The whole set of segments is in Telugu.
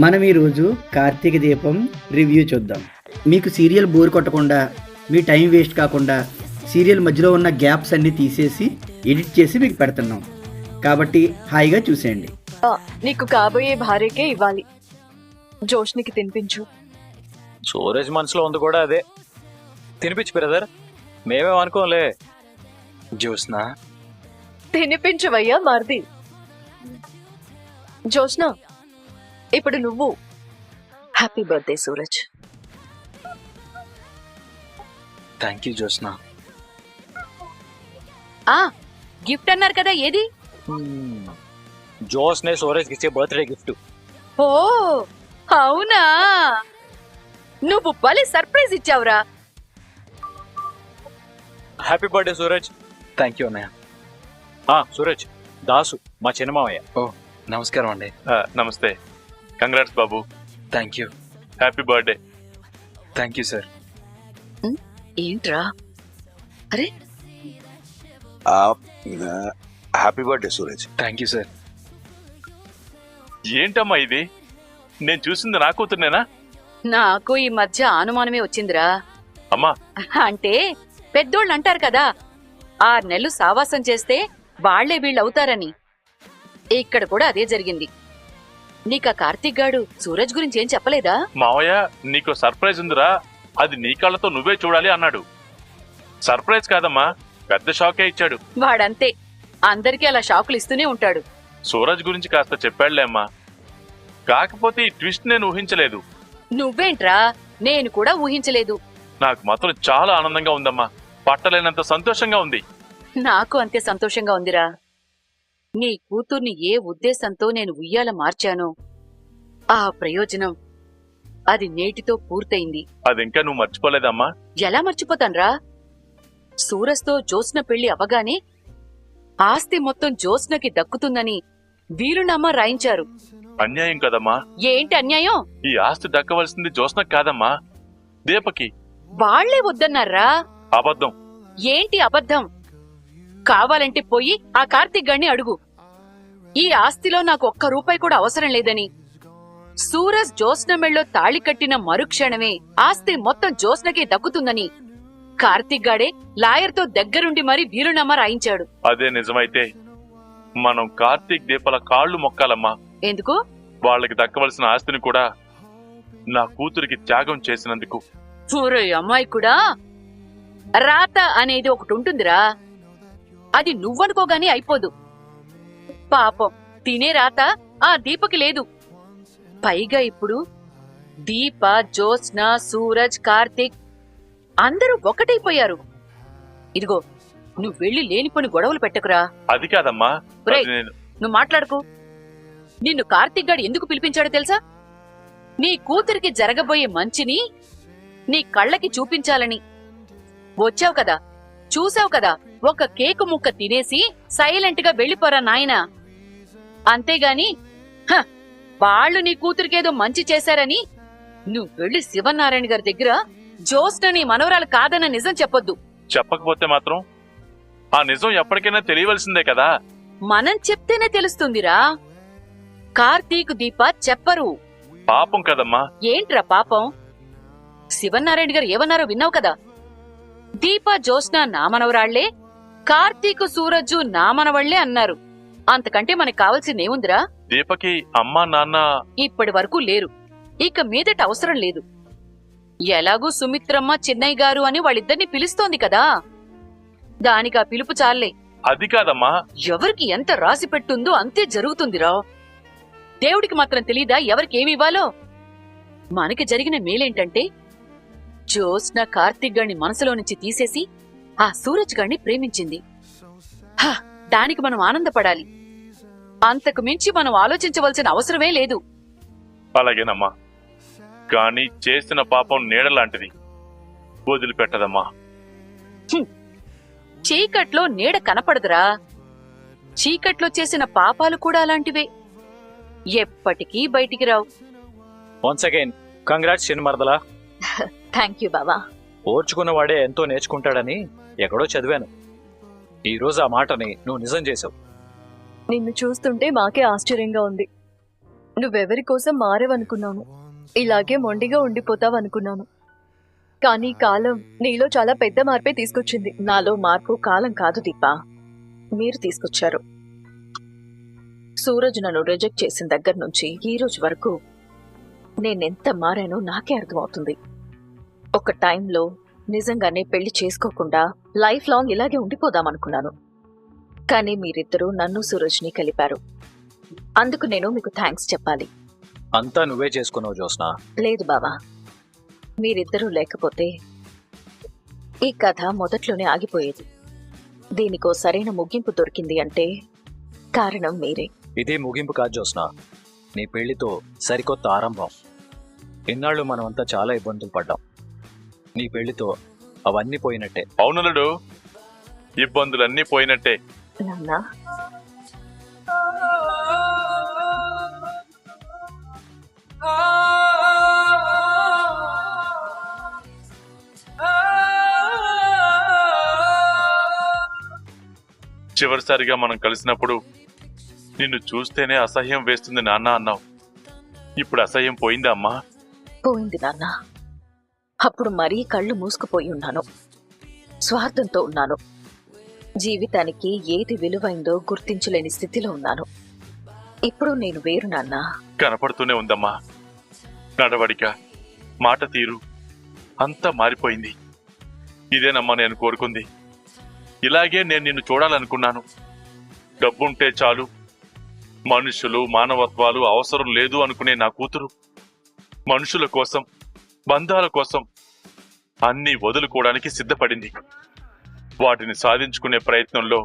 మనం ఈరోజు కార్తీక దీపం రివ్యూ చూద్దాం. మీకు సీరియల్ బోర్ కొట్టకుండా, మీ టైం వేస్ట్ కాకుండా సీరియల్ మధ్యలో ఉన్న గ్యాప్స్ అన్నీ తీసేసి ఎడిట్ చేసి మీకు పెడుతున్నాం. కాబట్టి హాయిగా చూసేయండి. నీకు కాబోయే భార్యకే ఇవ్వాలి. జోష్నికి తినిపించు. సూరజ్ మనసులో ఉంది కూడా అదే. తినిపించు బ్రదర్, మేమేమనుకోలే. జ్యోత్స్నా తినిపించవయ్యా మరిది. జోష్న, ఇప్పుడు నువ్వు. Happy birthday Suraj. Thank you Jyotsna. Gift అన్నారు కదా, ఏది? జోస్నే సూరజ్ ఇచ్చే బర్త్డే గిఫ్ట్. ఓ అవునా, నువ్వు భలే సర్ప్రైజ్ ఇచ్చావురా. Happy birthday Suraj. Thank you అన్నయ్య. సూరజ్, దాసు మా చిన్నమావయ్య. ఓ నమస్కారం అండి. నమస్తే. కంగ్రాట్స్ బాబు. Thank you. Happy birthday. Thank you sir. ఏంట్రా? అరే happy birthday Suraj. Thank you sir. ఏంటమ్మా ఇది? నేను చూసింది నా కూతుర్నేనా? నాకు ఈ మధ్య అనుమానమే వచ్చిందిరా. అమ్మా, అంటే పెద్దోళ్ళు అంటారు కదా, 6 నెలలు సావాసం చేస్తే వాళ్లే వీళ్ళవుతారని. ఇక్కడ కూడా అదే జరిగింది. నీకా కార్తీక్ గాడు సూరజ్ గురించి ఏం చెప్పలేదా? మావయ్య నీకు సర్ప్రైజ్ ఉందిరా, అది నీ కళ్ళతో నువ్వే చూడాలి అన్నాడు. సర్ప్రైజ్ కాదమ్మా, పెద్ద షాకే ఇచ్చాడు. వాడంతే, అందరికీ అలా షాకులు ఇస్తూనే ఉంటాడు. సూరజ్ గురించి కాస్త చెప్పాడులే అమ్మా, కాకపోతే ఈ ట్విస్ట్ నేను ఊహించలేదు. నువ్వేంట్రా? నేను కూడా ఊహించలేదు. నాకు మాత్రం చాలా ఆనందంగా ఉందమ్మా, పట్టలేనంత సంతోషంగా ఉంది. నాకు అంతే సంతోషంగా ఉందిరా. నీ కూతుర్ని ఏ ఉద్దేశంతో నేను ఉయ్యాల మార్చానో ఆ ప్రయోజనం అది నేటితో పూర్తయింది. అది ఇంకా నువ్వు మర్చిపోలేదమ్మా? ఎలా మర్చిపోతాన్రా? సూరజ్తో జోత్స్న పెళ్లి అవగానే ఆస్తి మొత్తం జోత్స్నకి దక్కుతుందని వీలునామా రాయించారు. అన్యాయం కదమ్మా. ఏంటి అన్యాయం? ఈ ఆస్తి దక్కవలసింది జోస్నకు కాదమ్మా, దీపకి. వాళ్లే వద్దన్నారా? అబద్ధం. ఏంటి అబద్ధం? కావాలంటే పోయి ఆ కార్తీక్ గాడిని అడుగు. ఈ ఆస్తిలో నాకు ఒక్క రూపాయి కూడా అవసరం లేదని, సూరజ్ జోత్స్న మెళ్ళో తాళి కట్టిన మరుక్షణమే ఆస్తి మొత్తం జోత్స్నకే దక్కుతుందని కార్తీక్ గాడే లాయర్తో దగ్గరుండి మరీ వీలునామా రాయించాడు. అదే నిజమైతే మనం కార్తీక్ దీపాల కాళ్ళు మొక్కాలమ్మా. ఎందుకు? వాళ్ళకి దక్కవలసిన ఆస్తిని కూడా నా కూతురికి త్యాగం చేసినందుకు. అమ్మాయి కూడా రాత అనేది ఒకటి ఉంటుందిరా, అది నువ్వనుకోగానే అయిపోదు. పాపం తినే రాత ఆ దీపకి లేదు. పైగా ఇప్పుడు దీప, జోత్స్న, సూరజ్, కార్తీక్ అందరూ ఒకటైపోయారు. ఇదిగో, నువ్వు వెళ్ళి లేనిపోని గొడవలు పెట్టకురా. అది కాదమ్మా, ఒరేయ్, అది నేను. నువ్వు మాట్లాడుకో. నిన్ను కార్తీక్ గాడు ఎందుకు పిలిపించాడో తెలుసా? నీ కూతురికి జరగబోయే మంచిని నీ కళ్ళకి చూపించాలని. వచ్చావు కదా, చూసావు కదా, ఒక కేకు ముక్క తినేసి సైలెంట్ గా వెళ్ళిపోరా నాయనా. అంతేగాని వాళ్ళు నీ కూతురికేదో మంచి చేశారని నువ్వు వెళ్ళి శివనారాయణ గారి దగ్గర జోస్న నీ మనవరాలు కాదన్న నిజం చెప్పొద్దు. చెప్పకపోతే మాత్రం ఆ నిజం ఎప్పటికైనా తెలియవలసిందే కదా. మనం చెప్తేనే తెలుస్తుందిరా. కార్తీక్, దీప చెప్పరు. పాపం కదమ్మా. ఏంట్రా పాపం? శివనారాయణ గారు ఏమన్నారో విన్నావు కదా. దీప, జోస్న నా మనవరాళ్లే, కార్తీక్, సూరజ్ నా మనవాళ్లే అన్నారు. అంతకంటే మనకు కావాల్సిందేముందిరా? దీపకి అమ్మా నాన్న ఇప్పటి వరకు లేరు, ఇక మీదట అవసరం లేదు. ఎలాగూ సుమిత్రమ్మ, చిన్నయ్య గారు అని వాళ్ళిద్దరిని పిలుస్తోంది కదా, దానికి ఆ పిలుపు చాలే. అది కాదమ్మా. ఎవరికి ఎంత రాసి పెట్టుందో అంతే జరుగుతుందిరా. దేవుడికి మాత్రం తెలీదా ఎవరికి ఏమివ్వాలో? మనకి జరిగిన మేలేంటంటే జోస్న కార్తీక్ గారిని మనసులో నుంచి తీసేసి ఆ సూరజ్ గారిని ప్రేమించింది. దానికి మనం ఆనందపడాలి. అంతకు మించి మనం ఆలోచించవలసిన అవసరమే లేదు. అలాగేనమ్మా, కానీ చేసిన పాపం నీడలాంటిది, వదిలిపెట్టదమ్మా. చీకట్లో నీడ కనపడదురా. చీకట్లో చేసిన పాపాలు కూడా అలాంటివే, ఎప్పటికీ బయటికి రావు. వన్స్ అగైన్ కంగ్రాట్స్ చిన్నమరదలా. థ్యాంక్ యూ బావా. ఓర్చుకున్నవాడే ఎంతో నేర్చుకుంటాడని ఎక్కడో చదివాను. ఈ రోజు ఆ మాటని నువ్వు నిజం చేసావు. నిన్ను చూస్తుంటే మాకే ఆశ్చర్యంగా ఉంది. నువ్వెవరి కోసం మారేవనుకున్నాను. ఇలాగే మొండిగా ఉండిపోతావనుకున్నాను. కానీ కాలం నీలో చాలా పెద్ద మార్పే తీసుకొచ్చింది. నాలో మార్పు కాలం కాదు దీపా, మీరు తీసుకొచ్చారు. సూరజ్ నన్ను రిజెక్ట్ చేసిన దగ్గర నుంచి ఈ రోజు వరకు నేనెంత మారానో నాకే అర్థమవుతుంది. ఒక టైంలో నిజంగానే పెళ్లి చేసుకోకుండా లైఫ్ లాంగ్ ఇలాగే ఉండిపోదామనుకున్నాను. కానీ మీరిద్దరూ నన్ను సూరజ్ని కలిపారు. అందుకు నేను మీకు థ్యాంక్స్ చెప్పాలి. అంతా నువ్వే చేసుకున్నావు జ్యోత్స్న. లేదు బావా, మీరిద్దరూ లేకపోతే ఈ కథ మొదట్లోనే ఆగిపోయేది. దీనికో సరైన ముగింపు దొరికింది అంటే కారణం మీరే. ఇదే ముగింపు కాదు జ్యోత్స్న, నీ పెళ్లితో సరికొత్త ఆరంభం. ఇన్నాళ్ళు మనమంతా చాలా ఇబ్బందులు పడ్డాం. నీ పెళ్లితో అవన్నీ పోయినట్టే. అవునలుడు, ఇబ్బందులన్నీ పోయినట్టే. నాన్నా, చివరిసారిగా మనం కలిసినప్పుడు నిన్ను చూస్తేనే అసహ్యం వేస్తుంది నాన్న అన్నావు. ఇప్పుడు అసహ్యం పోయిందా అమ్మా? పోయింది నాన్నా. అప్పుడు మరీ కళ్ళు మూసుకుపోయి ఉన్నాను, స్వార్థంతో ఉన్నాను. జీవితానికి ఏది విలువైందో గుర్తించలేని స్థితిలో ఉన్నాను. ఇప్పుడు నేను వేరు నాన్నా. కనపడుతూనే ఉందమ్మా. నడవడిక, మాట తీరు అంతా మారిపోయింది. ఇదేనమ్మా నేను కోరుకుంది. ఇలాగే నేను నిన్ను చూడాలనుకున్నాను. డబ్బుంటే చాలు, మనుషులు మానవత్వాలు అవసరం లేదు అనుకునే నా కూతురు మనుషుల కోసం, బంధాల కోసం అన్నీ వదులుకోవడానికి సిద్ధపడింది. వాటిని సాధించుకునే ప్రయత్నంలో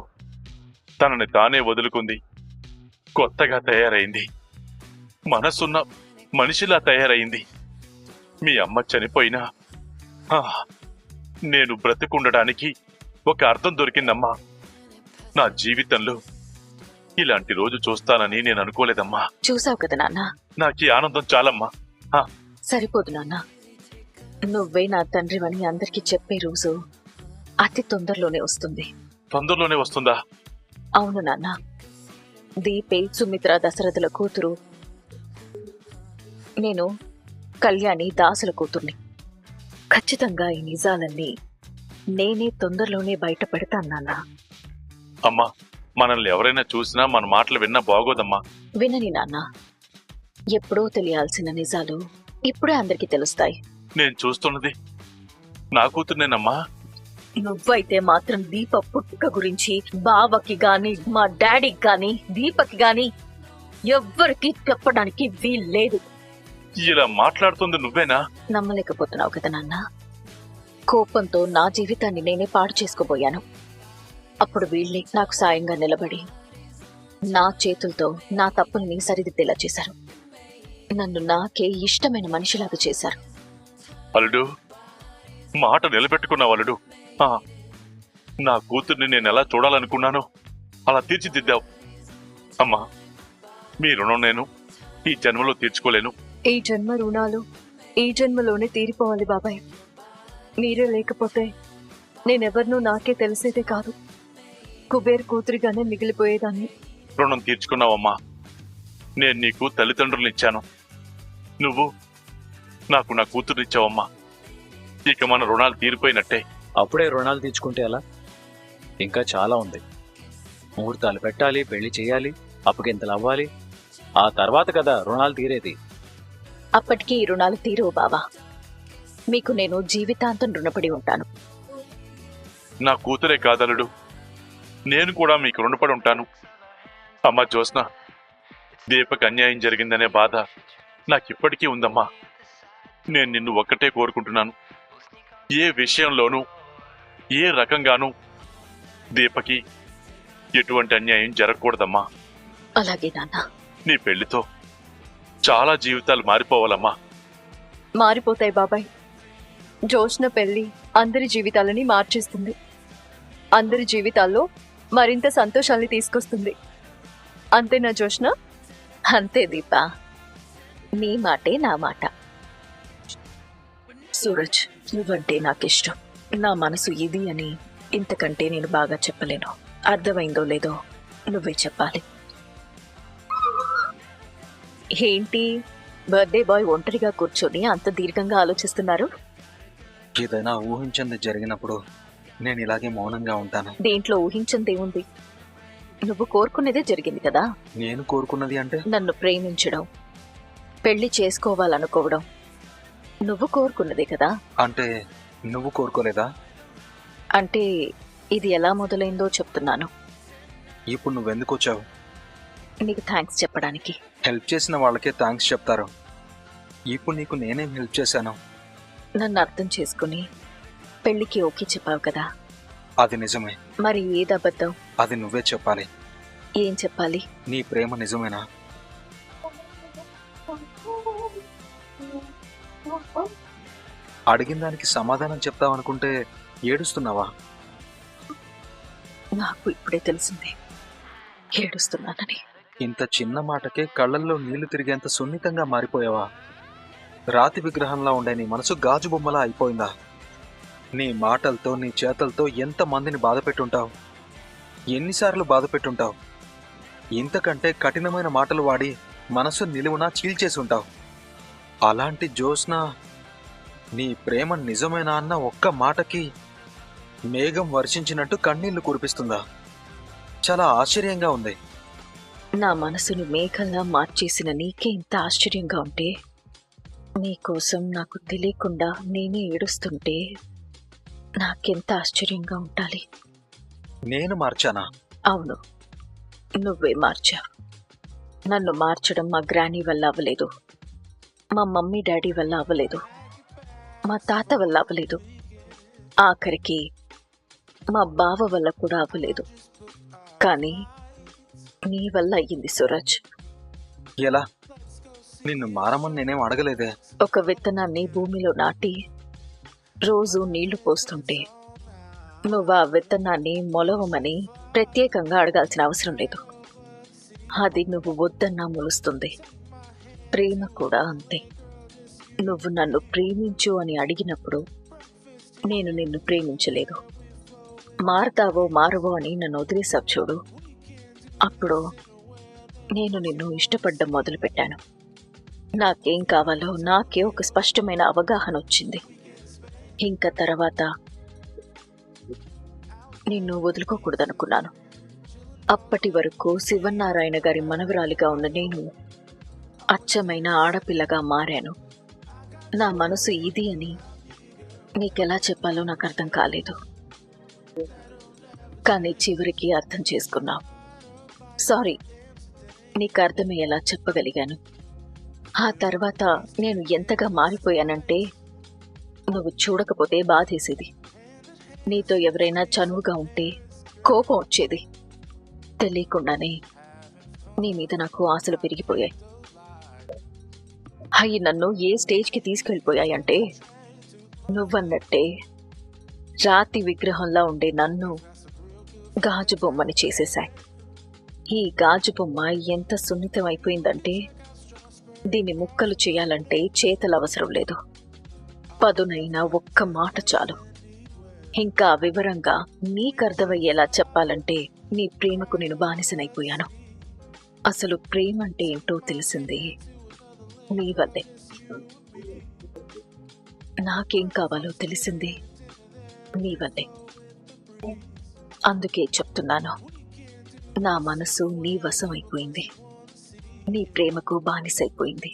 తనని తానే వదులుకుంది. కొత్తగా తయారైంది, మనసున్న మనిషిలా తయారైంది. మీ అమ్మ చనిపోయినా నేను బ్రతికుండడానికి ఒక అర్థం దొరికిందమ్మా. నా జీవితంలో ఇలాంటి రోజు చూస్తానని నేను అనుకోలేదమ్మా. చూసావు కదా నాన్నా, నాకు ఈ ఆనందం చాలమ్మా. సరిపోదు నాన్నా. నువ్వే నా తండ్రివని అందరికీ చెప్పే రోజు అతి తొందరలోనే వస్తుంది. తొందరలోనే వస్తుందా? అవును నాన్న. దీపే సుమిత్ర దశరథుల కూతురు, నేను కళ్యాణి దాసుల కూతుర్ని. ఖచ్చితంగా ఈ నిజాలన్నీ నేనే తొందరలోనే బయట పెడతాను నాన్న. అమ్మా, మనల్ని ఎవరైనా చూసినా మన మాటలు విన్నా బాగోదమ్మా. వినని నాన్న, ఎప్పుడో తెలియాల్సిన నిజాలు ఇప్పుడే అందరికీ తెలుస్తాయి. నేను చూస్తున్నది నా కూతుర్నేనమ్మా. నువ్వైతే మాత్రం దీప పుట్టుక గురించి బావకి గాని మా డాడీకి గాని దీపకి గాని ఎవ్వరికి చెప్పడానికి వీల్లేదు. ఇలా మాట్లాడుతుంది నువ్వేనా? నమ్మలేకపోతున్నావు కదా నాన్న. కోపంతో నా జీవితాన్ని నేనే పాడు చేసుకోబోయాను. అప్పుడు వీళ్ళే నాకు సాయంగా నిలబడి నా చేతులతో నా తప్పుల్ని సరిదిద్దేలా చేశారు. నన్ను నాకే ఇష్టమైన మనిషిలాగా చేశారు. అల్లుడు, మాట నిలబెట్టుకున్నావు అల్లుడు. నా కూతుర్ని నేను ఎలా చూడాలనుకున్నానో అలా తీర్చిదిద్దావు. అమ్మా, మీ రుణం నేను ఈ జన్మలో తీర్చుకోలేను. ఈ జన్మ రుణాలు ఈ జన్మలోనే తీరిపోవాలి బాబాయ్. మీరే లేకపోతే నేనెవరినో నాకే తెలిసేదే కాదు. కుబేర్ కూతురిగానే మిగిలిపోయేదాన్ని. రుణం తీర్చుకున్నావమ్మా. నేను నీకు తల్లిదండ్రులనిచ్చాను, నువ్వు నాకు నా కూతురునిచ్చావమ్మా. ఇక మన రుణాలు తీరిపోయినట్టే. అప్పుడే రుణాలు తీర్చుకుంటే ఎలా? ఇంకా చాలా ఉంది. ముహూర్తాలు పెట్టాలి, పెళ్లి చేయాలి, అప్పగింతలు అవ్వాలి. ఆ తర్వాత కదా రుణాలు తీరేది. అప్పటికీ ఈ రుణాలు తీరవు బావా. మీకు నేను జీవితాంతం రుణపడి ఉంటాను. నా కూతురే కాదలుడు, నేను కూడా మీకు రుణపడి ఉంటాను. అమ్మా జ్యోత్స్న, దీపక్ అన్యాయం జరిగిందనే బాధ నాకిప్పటికీ ఉందమ్మా. నేను నిన్ను ఒక్కటే కోరుకుంటున్నాను, ఏ విషయంలోనూ ఏ రకంగానూ దీపకి ఎటువంటి అన్యాయం జరగకూడదమ్మా. అలాగే నాన్న. నీ పెళ్లితో చాలా జీవితాలు మారిపోవాలమ్మా. మారిపోతాయి బాబాయ్. జోష్న పెళ్లి అందరి జీవితాలని మార్చేస్తుంది. అందరి జీవితాల్లో మరింత సంతోషాన్ని తీసుకొస్తుంది. అంతేనా జోష్న? అంతే దీపా, నీ మాటే నా మాట. సూరజ్, నువ్వంటే నాకిష్టం. నా మనసు ఇది అని ఇంతకంటే నేను బాగా చెప్పలేను. అర్థమైందో లేదో నువ్వే చెప్పాలి. ఏంటి బర్త్డే బాయ్ ఒంటరిగా కూర్చొని అంత దీర్ఘంగా ఆలోచిస్తున్నారు? ఏదైనా ఊహించింది జరిగినప్పుడు నేను ఇలాగే మౌనంగా ఉంటాను. దీంట్లో ఊహించిందేముంది? నువ్వు కోరుకునేదే జరిగింది కదా. నేను కోరుకున్నది అంటే నన్ను ప్రేమించడం, పెళ్లి చేసుకోవాలనుకోవడం నువ్వు కోరుకున్నదే కదా. అంటే నువ్వు కోరుకోలేదా? అంటే ఇది ఎలా మొదలైందో చెప్తున్నాను. ఇప్పుడు నువ్వెందుకు వచ్చావు? నీకు థ్యాంక్స్ చెప్పడానికి. హెల్ప్ చేసిన వాళ్ళకే థ్యాంక్స్ చెప్తారు. ఇప్పుడు నీకు నేనేం హెల్ప్ చేశాను? నన్ను అర్థం చేసుకుని పెళ్లికి ఓకే చెప్పావు కదా. అది నిజమే. మరి ఏది అబద్ధం? అది నువ్వే చెప్పాలి. ఏం చెప్పాలి? నీ ప్రేమ నిజమేనా? అడిగిన దానికి సమాధానం చెప్తావనుకుంటే ఏడుస్తున్నావా? నాకు ఇప్పుడే తెలిసింది ఏడుస్తున్నానని. ఇంత చిన్న మాటకే కళ్ళల్లో నీళ్లు తిరిగేంత సున్నితంగా మారిపోయావా? రాతి విగ్రహంలా ఉండే నీ మనసు గాజు బొమ్మలా అయిపోయిందా? నీ మాటలతో నీ చేతలతో ఎంతమందిని బాధ పెట్టుంటావు? ఎన్నిసార్లు బాధ పెట్టుంటావు? ఇంతకంటే కఠినమైన మాటలు వాడి మనసు నిలువునా చీల్చేసి ఉంటావు. అలాంటి జ్యోత్స్న నీ ప్రేమ నిజమేనా అన్న ఒక్క మాటకి మేఘం వర్షించినట్టు కన్నీళ్లు కురిపిస్తుందా? చాలా ఆశ్చర్యంగా ఉంది. నా మనసుని మేఘంలా మార్చేసిన నీకే ఇంత ఆశ్చర్యంగా ఉంటే, నీకోసం నాకు తెలియకుండా నేనే ఏడుస్తుంటే నాకెంత ఆశ్చర్యంగా ఉండాలి. నేను మార్చానా? అవును, నువ్వే మార్చావు. నన్ను మార్చడం మా గ్రానీ వల్ల అవ్వలేదు, మా మమ్మీ డాడీ వల్ల అవ్వలేదు, మా తాత వల్ల అవ్వలేదు, ఆఖరికి మా బావ వల్ల కూడా అవ్వలేదు. కానీ నీ వల్ల అయ్యింది సూరజ్. ఎలా? నిన్ను మారమని నేనేం అడగలేదే. ఒక విత్తనాన్ని భూమిలో నాటి రోజు నీళ్లు పోస్తుంటే నువ్వు ఆ విత్తనాన్ని మొలవమని ప్రత్యేకంగా అడగాల్సిన అవసరం లేదు. అది నువ్వు వద్దన్నా మొలుస్తుంది. ప్రేమ కూడా అంతే. నువ్వు నన్ను ప్రేమించు అని అడిగినప్పుడు నేను నిన్ను ప్రేమించలేదు. మారతావో మారవో అని నన్ను వదిలేసావు చూడు, అప్పుడు నేను నిన్ను ఇష్టపడ్డం మొదలుపెట్టాను. నాకేం కావాలో నాకే ఒక స్పష్టమైన అవగాహన వచ్చింది. ఇంకా తర్వాత నిన్ను వదులుకోకూడదనుకున్నాను. అప్పటి వరకు శివనారాయణ గారి మనవరాలిగా ఉన్న నేను అచ్చమైన ఆడపిల్లగా మారాను. నా మనసు ఇది అని నీకెలా చెప్పాలో నాకు అర్థం కాలేదు. కానీ చివరికి అర్థం చేసుకున్నావు. సారీ, నీకు అర్థమయ్యేలా చెప్పగలిగాను. ఆ తర్వాత నేను ఎంతగా మారిపోయానంటే నువ్వు చూడకపోతే బాధేసేది. నీతో ఎవరైనా చనువుగా ఉంటే కోపం వచ్చేది. తెలియకుండానే నీ మీద నాకు ఆశలు పెరిగిపోయాయి. అవి నన్ను ఏ స్టేజ్కి తీసుకెళ్ళిపోయాయంటే నువ్వన్నట్టే రాతి విగ్రహంలా ఉండే నన్ను గాజు బొమ్మని చేసేశాయి. ఈ గాజు బొమ్మ ఎంత సున్నితం అయిపోయిందంటే దీన్ని ముక్కలు చేయాలంటే చేతలు అవసరం లేదు. పదునైన ఒక్క మాట చాలు. ఇంకా వివరంగా నీకర్థమయ్యేలా చెప్పాలంటే నీ ప్రేమకు నేను బానిసనైపోయాను. అసలు ప్రేమ అంటే ఏంటో తెలిసింది నీ వల్లే. నాకేం కావాలో తెలిసింది నీ వల్లే. అందుకే చెప్తున్నాను, నా మనసు నీ వశం అయిపోయింది. నీ ప్రేమకు బానిసైపోయింది.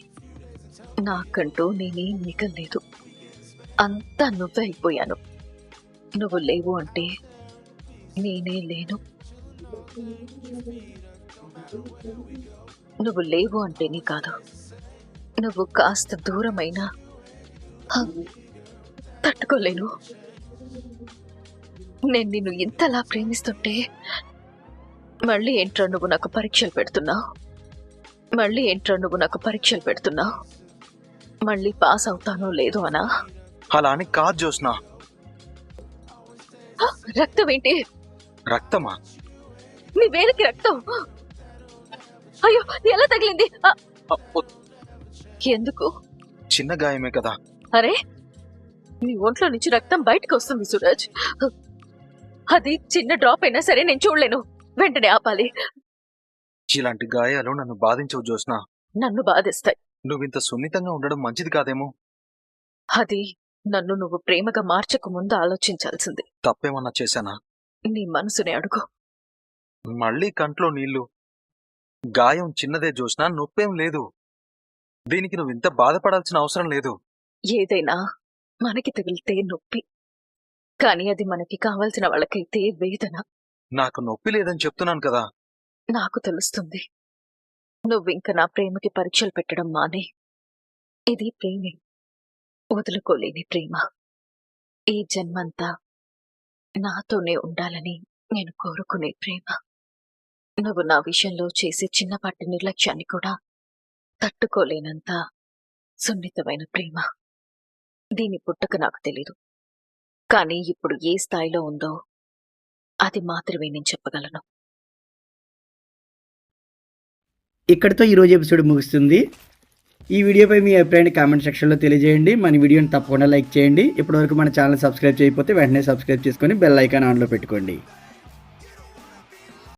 నాకంటూ నేనేం మిగల్లేదు. అంతా నువ్వే అయిపోయాను. నువ్వు లేవు అంటే నేనే లేను. నువ్వు లేవు అంటేనే కాదు, నువ్వు కాస్త దూరమైనా తట్టుకోలేను. నేను నిన్ను ఇంతలా ప్రేమిస్తుంటే మళ్ళీ ఏంట్రా నువ్వు నాకు పరీక్షలు పెడుతున్నావు? మళ్ళీ ఏంట్రా నువ్వు నాకు పరీక్షలు పెడుతున్నావు? మళ్ళీ పాస్ అవుతానో లేదో అనా? అలా అని కాదు జ్యోత్స్న. రక్తం ఏంటి? రక్తమా? నీ వేలికి రక్తం. అయ్యో, ఎలా తగిలింది? ఎందుకు? చిన్న గాయమే కదా. అరే, నీ ఒంట్లో నుంచి రక్తం బయటకు వస్తుంది సూరజ్. అది చిన్న డ్రాప్ అయినా సరే నేను చూడలేను. వెంటనే ఆపాలి. ఇలాంటి గాయాలు నన్ను బాధించవు జ్యోత్స్న. నన్ను బాధిస్తాయి. నువ్వింత సున్నితంగా ఉండడం మంచిది కాదేమో. అది నన్ను నువ్వు ప్రేమగా మార్చక ముందు ఆలోచించాల్సింది. తప్పేమన్నా చేశానా? నీ మనసుని అడుగు. మళ్ళీ కంట్లో నీళ్లు. గాయం చిన్నదే జోష్నా, నొప్పేం లేదు. దీనికి నువ్వింత బాధపడాల్సిన అవసరం లేదు. ఏదైనా మనకి తగిలితే నొప్పి, కానీ అది మనకి కావలసిన వాళ్ళకైతే వేదన. నాకు నొప్పి లేదని చెప్తున్నాను కదా. నాకు తెలుస్తుంది. నువ్వింక నా ప్రేమకి పరీక్షలు పెట్టడం మానే. ఇది ప్రేమే, వదులుకోలేని ప్రేమ. ఈ జన్మంతా నాతోనే ఉండాలని నేను కోరుకునే ప్రేమ. నువ్వు నా విషయంలో చేసే చిన్నపాటి నిర్లక్ష్యాన్ని కూడా తట్టుకోలేనంత సున్నితమైన ప్రేమ. దీని పుట్టక నాకు తెలీదు, కానీ ఇప్పుడు ఏ స్థాయిలో ఉందో అది మాత్రమే నేను చెప్పగలను. ఇక్కడితో ఈరోజు ఎపిసోడ్ ముగుస్తుంది. ఈ వీడియోపై మీ అభిప్రాయాన్ని కామెంట్ సెక్షన్లో తెలియజేయండి. మన వీడియోని తప్పకుండా లైక్ చేయండి. ఇప్పటివరకు మన ఛానల్ సబ్స్క్రైబ్ చేయకపోతే వెంటనే సబ్స్క్రైబ్ చేసుకొని బెల్ ఐకాన్ ఆన్లో పెట్టుకోండి.